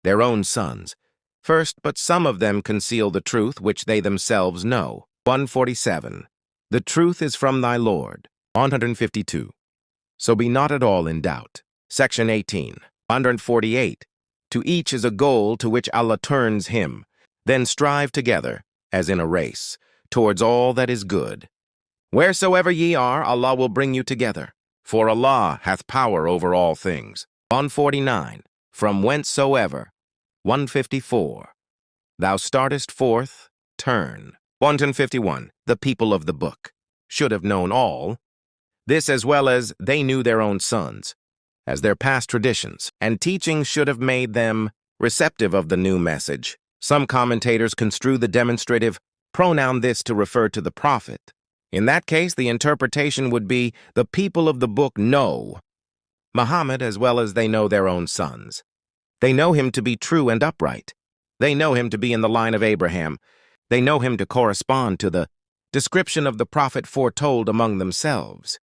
their own sons. First, but some of them conceal the truth which they themselves know. 147. The truth is from thy Lord. 152. So be not at all in doubt. Section 18. 148. To each is a goal to which Allah turns him. Then strive together, as in a race, towards all that is good. Wheresoever ye are, Allah will bring you together. For Allah hath power over all things. 149. From whencesoever. 154. Thou startest forth, turn. 151. The people of the book should have known all. This as well as they knew their own sons, as their past traditions and teachings should have made them receptive of the new message. Some commentators construe the demonstrative pronoun this to refer to the prophet. In that case, the interpretation would be, the people of the book know Muhammad as well as they know their own sons. They know him to be true and upright. They know him to be in the line of Abraham. They know him to correspond to the description of the prophet foretold among themselves.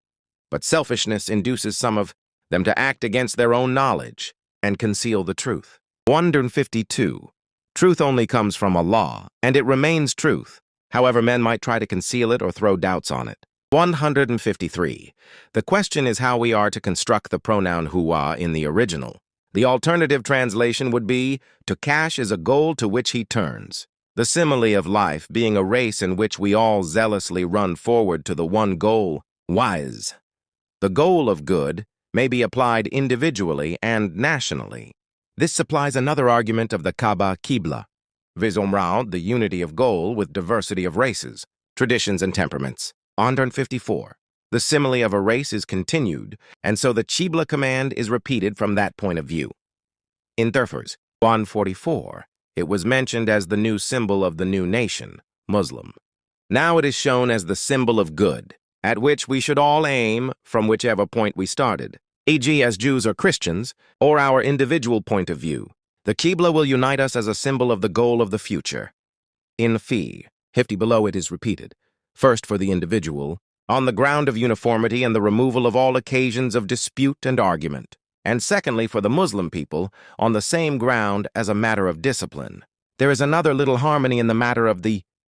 But selfishness induces some of them to act against their own knowledge and conceal the truth. 152. Truth only comes from Allah, and it remains truth, however men might try to conceal it or throw doubts on it. 153. The question is how we are to construct the pronoun huwa in the original. The alternative translation would be, to cash is a goal to which he turns. The simile of life being a race in which we all zealously run forward to the one goal, wise. The goal of good may be applied individually and nationally. This supplies another argument of the Kaaba Qibla, vision round the unity of goal with diversity of races, traditions, and temperaments. 154. The simile of a race is continued, and so the Qibla command is repeated from that point of view. In Thurfers, 144, it was mentioned as the new symbol of the new nation, Muslim. Now it is shown as the symbol of good, at which we should all aim from whichever point we started, e.g. as Jews or Christians, or our individual point of view. The Qibla will unite us as a symbol of the goal of the future. In Fi, 50 below it is repeated, first for the individual, on the ground of uniformity and the removal of all occasions of dispute and argument, and secondly for the Muslim people, on the same ground as a matter of discipline. There is another little harmony in the matter of the